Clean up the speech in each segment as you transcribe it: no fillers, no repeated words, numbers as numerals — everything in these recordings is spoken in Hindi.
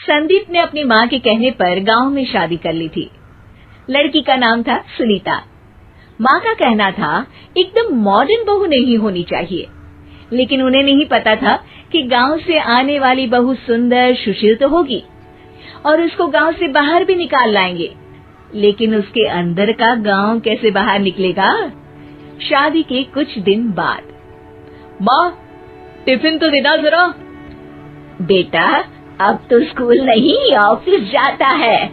संदीप ने अपनी माँ के कहने पर गांव में शादी कर ली थी। लड़की का नाम था सुनीता। माँ का कहना था एकदम मॉडर्न बहू नहीं होनी चाहिए, लेकिन उन्हें नहीं पता था कि गांव से आने वाली बहू सुंदर सुशील तो होगी और उसको गांव से बाहर भी निकाल लाएंगे, लेकिन उसके अंदर का गांव कैसे बाहर निकलेगा। शादी के कुछ दिन बाद, माँ टिफिन तो देना जरा। बेटा अब तो स्कूल नहीं ऑफिस जाता है,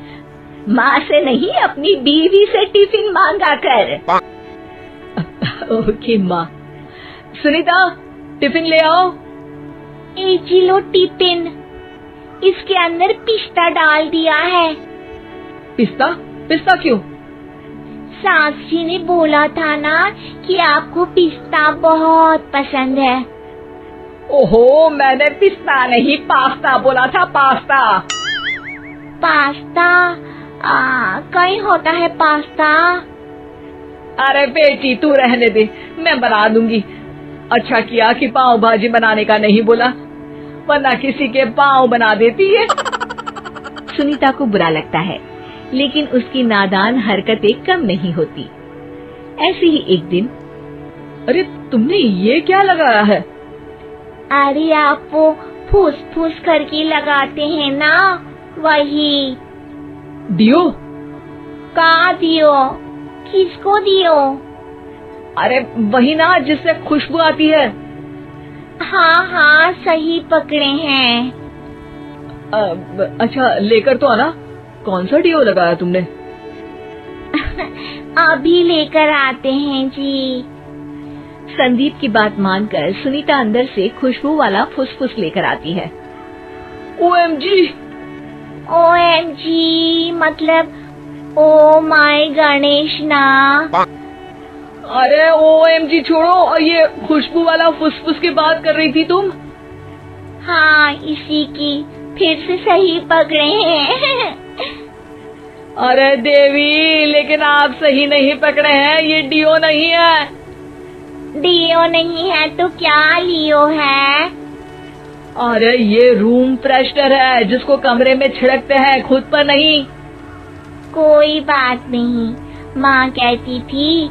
माँ से नहीं अपनी बीवी से टिफिन मांगा कर। ओके माँ। सुनीता टिफिन ले आओ। एक किलो टिफिन, इसके अंदर पिस्ता डाल दिया है। पिस्ता? पिस्ता क्यों? सास जी ने बोला था ना कि आपको पिस्ता बहुत पसंद है। ओहो, मैंने पिस्ता नहीं पास्ता बोला था, पास्ता। पास्ता? कहीं होता है पास्ता? अरे बेटी तू रहने दे, मैं बना दूंगी। अच्छा किया कि पाव भाजी बनाने का नहीं बोला, वरना किसी के पाव बना देती है। सुनीता को बुरा लगता है, लेकिन उसकी नादान हरकतें कम नहीं होती। ऐसे ही एक दिन, अरे तुमने ये क्या लगाया है? अरे आप वो फूस फूस करके लगाते हैं ना, वही। डियो? कहाँ दियो? किसको दियो? अरे वही ना जिससे खुशबू आती है। हाँ सही पकड़े हैं। अच्छा लेकर तो आना। कौन सा डियो लगाया तुमने? अभी लेकर आते हैं जी। संदीप की बात मानकर सुनीता अंदर से खुशबू वाला फुसफुस लेकर आती है। OMG! OMG मतलब ओ माय गणेश ना। अरे OMG छोड़ो, और ये खुशबू वाला फुसफुस की बात कर रही थी तुम? हाँ इसी की, फिर से सही पकड़े हैं। अरे देवी, लेकिन आप सही नहीं पकड़े हैं, ये डियो नहीं है। डियो नहीं है तो क्या लियो है? अरे ये रूम फ्रेशनर है, जिसको कमरे में छिड़कते हैं, खुद पर नहीं। कोई बात नहीं, माँ कहती थी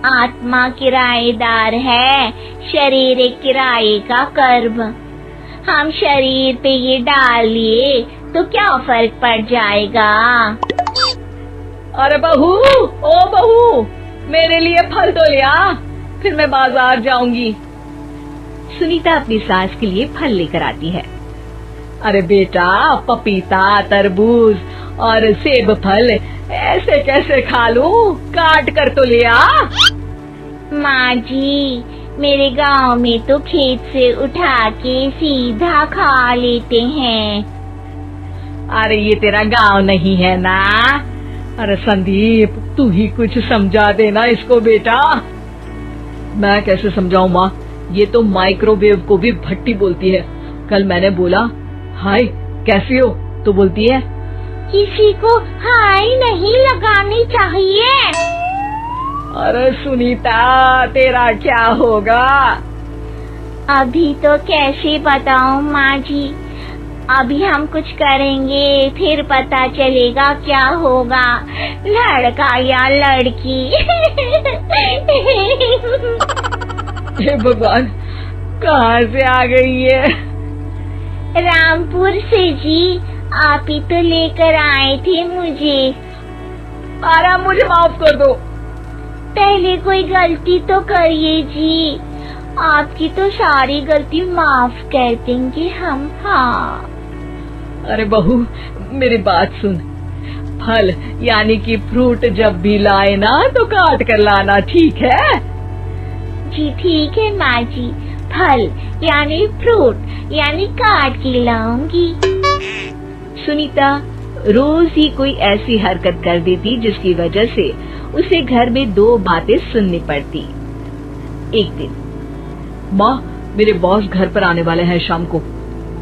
आत्मा किराएदार है, शरीर एक किराए का कर्म। हम शरीर पे ये डाल लिए तो क्या फर्क पड़ जाएगा। अरे बहू, ओ बहू, मेरे लिए फल तो ले आ, फिर मैं बाजार जाऊंगी। सुनीता अपनी सास के लिए फल लेकर आती है। अरे बेटा, पपीता, तरबूज और सेब फल ऐसे कैसे खा लूं? काट कर तो ले आ। माँ जी, मेरे गांव में तो खेत से उठा के सीधा खा लेते हैं। अरे ये तेरा गांव नहीं है ना। अरे संदीप, तू ही कुछ समझा देना इसको बेटा। मैं कैसे समझाऊं माँ, ये तो माइक्रोवेव को भी भट्टी बोलती है। कल मैंने बोला हाय कैसी हो, तो बोलती है किसी को हाय नहीं लगानी चाहिए। अरे सुनीता, तेरा क्या होगा? अभी तो कैसे बताऊं माँ जी, अभी हम कुछ करेंगे फिर पता चलेगा क्या होगा, लड़का या लड़की। हे भगवान, कहाँ से आ गई है? रामपुर से जी, आप ही तो लेकर आए थे मुझे। अरे मुझे माफ कर दो। पहले कोई गलती तो करिए जी, आपकी तो सारी गलती माफ कर देंगे हम। हाँ अरे बहू, मेरी बात सुन, फल यानी कि फ्रूट जब भी लाए ना तो काट कर लाना, ठीक है? जी ठीक है माँ जी, फल यानी फ्रूट यानी काट के लाऊंगी। सुनीता रोज ही कोई ऐसी हरकत कर देती जिसकी वजह से उसे घर में दो बातें सुननी पड़ती। एक दिन, माँ मेरे बॉस घर पर आने वाले हैं शाम को,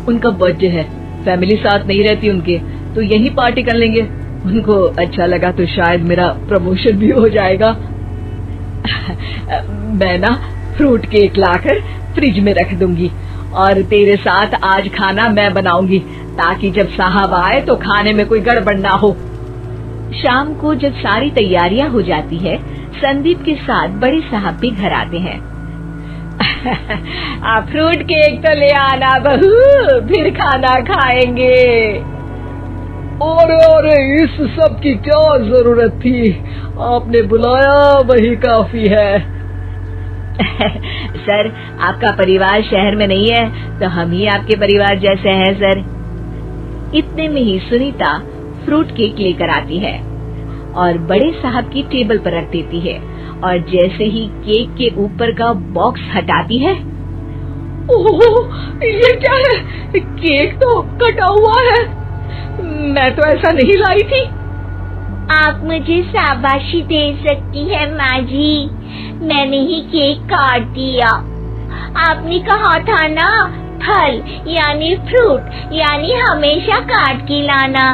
उनका बर्थडे है, फैमिली साथ नहीं रहती उनके, तो यही पार्टी कर लेंगे। उनको अच्छा लगा तो शायद मेरा प्रमोशन भी हो जाएगा। मैं ना फ्रूट केक लाकर फ्रिज में रख दूंगी और तेरे साथ आज खाना मैं बनाऊंगी, ताकि जब साहब आए तो खाने में कोई गड़बड़ ना हो। शाम को जब सारी तैयारियां हो जाती है, संदीप के साथ बड़े साहब भी घर आते हैं। आप फ्रूट केक तो ले आना बहू, फिर खाना खाएंगे। अरे इस सब की क्या जरूरत थी, आपने बुलाया वही काफी है। सर, आपका परिवार शहर में नहीं है तो हम ही आपके परिवार जैसे हैं सर। इतने में ही सुनीता फ्रूट केक लेकर आती है और बड़े साहब की टेबल पर रख देती है, और जैसे ही केक के ऊपर का बॉक्स हटाती है, ओह, ये क्या है? केक तो कटा हुआ है, मैं तो ऐसा नहीं लाई थी। आप मुझे शाबाशी दे सकती है माँ जी, मैंने ही केक काट दिया। आपने कहा था ना, फल यानी फ्रूट यानी हमेशा काट के लाना,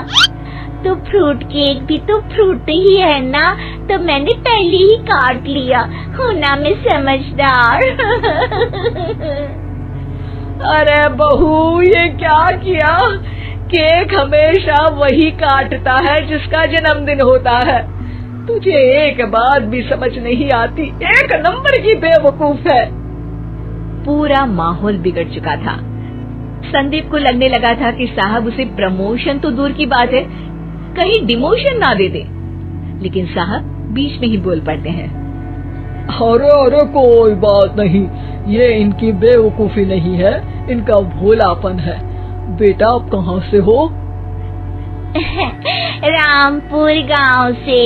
तो फ्रूट केक भी तो फ्रूट ही है ना, तो मैंने पहले ही काट लिया। होना मैं समझदार। अरे बहू, ये क्या किया? केक हमेशा वही काटता है जिसका जन्मदिन होता है। तुझे एक बात भी समझ नहीं आती, एक नंबर की बेवकूफ है। पूरा माहौल बिगड़ चुका था। संदीप को लगने लगा था कि साहब उसे प्रमोशन तो दूर की बात है, कहीं डिमोशन ना दे दे, लेकिन साहब बीच में ही बोल पड़ते हैं। अरे कोई बात नहीं, ये इनकी बेवकूफी नहीं है, इनका भोलापन है। बेटा आप कहाँ से हो? रामपुर गांव से।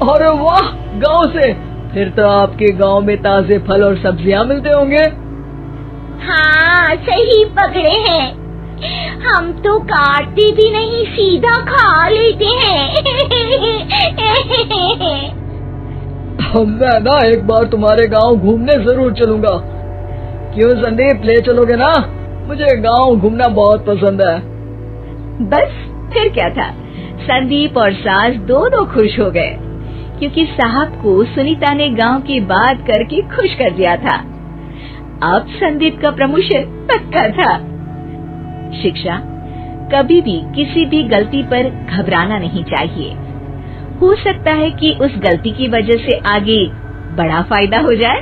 अरे वाह, गांव से? फिर तो आपके गांव में ताजे फल और सब्जियां मिलते होंगे। हाँ, सही पकड़े हैं। हम तो काटते भी नहीं, सीधा खा लेते हैं। मैं ना एक बार तुम्हारे गांव घूमने जरूर चलूंगा। क्यों संदीप, ले चलोगे ना? मुझे गांव घूमना बहुत पसंद है। बस फिर क्या था, संदीप और सास दोनों खुश हो गए, क्योंकि साहब को सुनीता ने गांव की बात करके खुश कर दिया था। अब संदीप का प्रमोशन पक्का था। शिक्षा, कभी भी किसी भी गलती पर घबराना नहीं चाहिए। हो सकता है कि उस गलती की वजह से आगे बड़ा फायदा हो जाए।